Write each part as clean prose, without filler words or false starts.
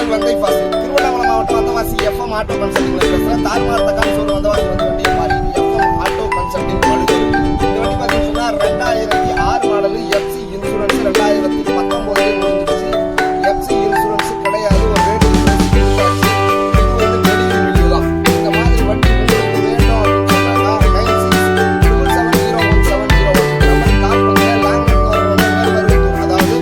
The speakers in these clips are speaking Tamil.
உங்கள் வந்தை பாசி திருவண்ணாமலை மாவட்டம் வந்தவாசி எஃப்எம் ஆட்டோ கன்சல்டிங்ல பேசுறேன். தார்மார் தக்காளி சோறு வந்தவாசி வந்து வண்டியை பாரு. எஃப்எம் ஆட்டோ கன்சல்டிங் படுதோறு. இந்த வண்டி பார்த்தீங்கன்னா 2006 மாடல் எஃப்சி இன்சூரன்ஸ் 2019 முடிஞ்சிருச்சு. எஃப்சி இன்சூரன்ஸ் கிடையாது, ஒரு ரேட் இது வந்து டெலிவரி வீடியோ தான். இந்த மாதிரி வண்டி உங்களுக்கு வேணும் அப்படின்னு சொன்னாங்க 9677070170 நம்பர் கால் பண்ணுங்க. லாங் வரவங்க மேல்மருவத்தூர், அதாவது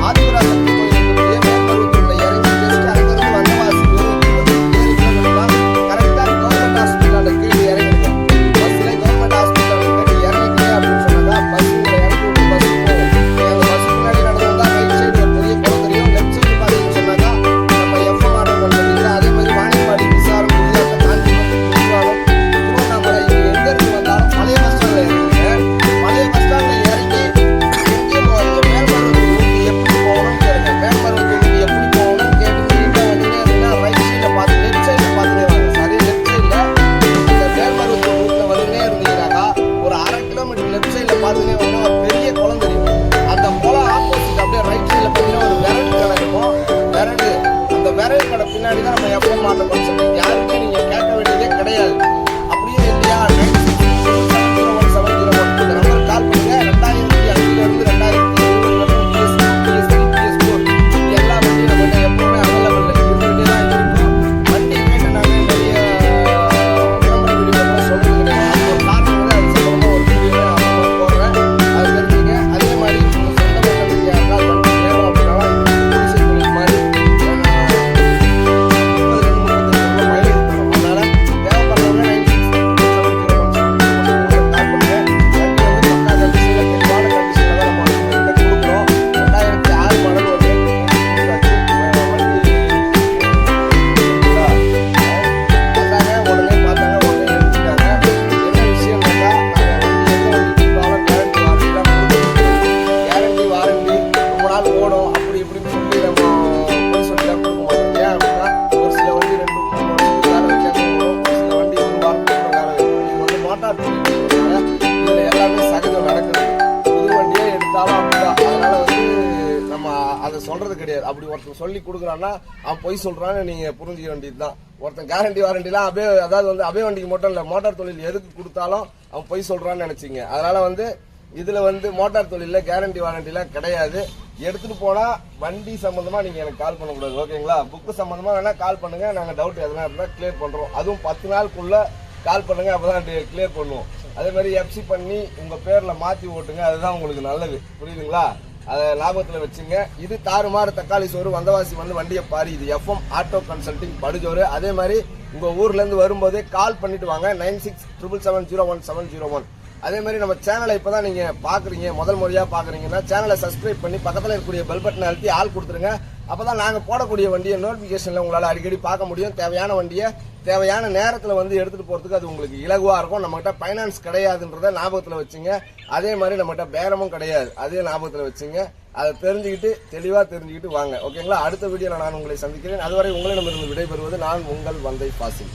ஆதிபரா சக்தி கோயில் இருக்கக்கூடிய மேல்மருவத்தூர்ல இறங்கி ஜஸ்ட் அங்கிருந்து வந்தவாசி வெறும் 27 கிலோமீட்டர் கரெக்டா கவர்மெண்ட் ஹாஸ்பிட்டல் கீழே இறங்கிடுங்க. பஸ்ல கவர்மெண்ட் ஹாஸ்பிட்டல் கேட்டு இறங்கிட்டீங்க அப்படின்னு சொன்னாங்க பஸ்ல இறக்கி விட்டு பஸ் போகும். அந்த பஸ் முன்னாடி நடந்து வந்தா ரைட் சைடு ஒரு பெரிய குளம் தெரியும். லெஃப்ட் சைடு பார்த்தீங்கன்னு சொன்னாங்க நம்ம எஃப்எம் ஆட்டோ கன்சல்டிங்ல. அதே மாதிரி வாணியம்பாடி விசாரம் புதிதாக காஞ்சிபுரம் திருவாரூர் திருவண்ணாமலை இங்க எங்க இருந்து வந்தாலும் பழைய பஸ் ஸ்டாண்ட்ல இறங்குங்க. பழைய பஸ் ஸ்டாண்ட்ல இறங்கி எங்கேயும் மேல்மருவத்தூர் எப்படி போகணும்னு கேளுங்க. மேல்மருவத்தூர் எப்படி போகணும்னு கேட்டு நீங்க வந்தீங்கன்னா ரைட் சைட்ல பார்த்து லெஃப்ட் சைட்ல பார்த்துட்டே வாங்க. சரி, லெஃப்ட் சைட்ல இந்த மேல்மருவத்தூர் ரூட்ல வந்துட்டே இருந்தீங்கன்னாக்கா ஒரு 1/2 கிலோமீட்டர் லெஃப்ட் சைட்ல பார்த்துட்டே வந்தீங்கன்னா ஒரு பெரிய குளம் தெரியும். அந்த குளம் ஆப்போசிட் அப்படியே ரைட் சைட்ல பார்த்தீங்கன்னா ஒரு விரல் கடை இருக்கும். விரல், அந்த விரல் கடை பின்னாடி தான் நம்ம எஃப்எம் ஆட்டோ கன்சல்டிங். யாருமே நீங்க கேட்க வேண்டியதே கிடையாது. அப்படியே இல்லையா 9677070170 இந்த நம்பர் கால் பண்ணுங்க. 2005 இருந்து 2020 எல்லா வண்டியும் நம்ம எப்பவுமே அவைலபிள் இருந்துகிட்டே தான் இருக்கும். வண்டி கேட்டு நாங்கள் நிறைய விளம்பர வீடியோ சொல்றது கிடையாது. ஒரு காரணம் வந்து அது சம்பந்தமா ஒரு வீடியோ நான் போடுறேன், அது தெரிஞ்சுங்க. அதே மாதிரி உங்க சொந்த பக்கத்தில் யாருக்காவது வண்டி வேணும் அப்படின்னாலும் குடிசை தொழில் மாதிரி 32-33 மைலேஜ் தரும். அதனால தேவைப்படுறவங்க 9677070170 கால் பண்ணுங்க. வண்டி வந்து பக்கா கண்டிஷன்ல தெளிவான கண்டிஷன்ல தான் நம்ம உங்ககிட்ட கொடுக்குறோம். 2006 மாடல் ஒரு ரேட் கொடுத்தாச்சு. வண்டி பார்த்தாங்க, உடனே பார்த்தாங்க, உடனே எடுத்துட்டாங்க. என்ன விஷயம்னாக்கா நாங்கள் வண்டி எந்த வண்டி கொடுத்தாலும் கேரண்டி வாரண்டிலாம் கொடுத்துருக்கோம். கேரண்டி வாரண்டி ரொம்ப நாள் ஓடும் அப்படி இப்படின்னு சொல்லி நம்ம போய் சொல்லிலாம் கொடுக்க மாட்டோம். ஏன் அப்படின்னா ஒரு சில வண்டி 2-3 வருஷத்துக்கு வேற வைக்காம ஓடும், ஒரு சில வண்டி ஒரு வாரத்துக்கு கூட வேற வைக்கும். இது வந்து மோட்டார் தொழில்னால இதுல எல்லாமே சகஜம் நடக்குது. புது வண்டியே எடுத்தாலும் அப்படிதான். அதனால வந்து நம்ம அதை சொல்றது கிடையாது. அப்படி ஒருத்தன் சொல்லி கொடுக்குறான்னா அவன் பொய் சொல்றான்னு நீங்க புரிஞ்சுக்க வேண்டியதுதான். ஒருத்தன் கேரண்டி வாரண்டிலாம் அதாவது வந்து அபே வண்டிக்கு மட்டும் இல்ல, மோட்டார் தொழில் எதுக்கு கொடுத்தாலும் அவன் பொய் சொல்றான்னு நினைச்சிங்க. அதனால வந்து இதுல வந்து மோட்டார் தொழில கேரண்டி வாரண்டிலாம் கிடையாது. எடுத்துட்டு போனா வண்டி சம்பந்தமா நீங்க எனக்கு கால் பண்ணக்கூடாது, ஓகேங்களா? புக்கு சம்பந்தமா வேணா கால் பண்ணுங்க, நாங்க டவுட் எதனா இருந்தா கிளியர் பண்றோம். அதுவும் 10 நாளுக்குள்ள கால் பண்ணுங்க, அப்பதான் கிளியர் பண்ணுவோம். அதே மாதிரி எஃப்சி பண்ணி உங்க பேர்ல மாத்தி ஓட்டுங்க, அதுதான் உங்களுக்கு நல்லது, புரியுதுங்களா? அதை லாபத்துல வச்சுங்க. இது தாறுமாறு தக்காளி சோறு வந்தவாசி வந்து வண்டியை பாரு. இது எஃப்எம் ஆட்டோ கன்சல்டிங் படுஜோறு. அதே மாதிரி உங்க ஊர்ல இருந்து வரும்போதே கால் பண்ணிட்டு வாங்க 9677070170. அதே மாதிரி நம்ம சேனலை இப்பதான் நீங்க பாக்குறீங்க, முதல் முறையா பாக்குறீங்கன்னா சேனலை சப்ஸ்கிரைப் பண்ணி பக்கத்துல இருக்கக்கூடிய பெல் பட்டனை அழுத்தி ஆள் கொடுத்துருங்க. அப்பதான் நாங்க போடக்கூடிய வண்டியை நோட்டிபிகேஷன்ல உங்களால அடிக்கடி பார்க்க முடியும். தேவையான வண்டியை தேவையான நேரத்துல வந்து எடுத்துட்டு போறதுக்கு அது உங்களுக்கு இலகுவா இருக்கும். நம்மகிட்ட பைனான்ஸ் கிடையாதுன்றத ஞாபகத்துல வச்சுங்க. அதே மாதிரி நம்மகிட்ட பேரமும் கிடையாது, அதே ஞாபகத்துல வச்சுங்க. அதை தெரிஞ்சுக்கிட்டு தெளிவா தெரிஞ்சுக்கிட்டு வாங்க, ஓகேங்களா? அடுத்த வீடியோல நான் உங்களை சந்திக்கிறேன். அதுவரை உங்களிடமிருந்து விடைபெறுவது நான் உங்கள் வந்தை பாசில்.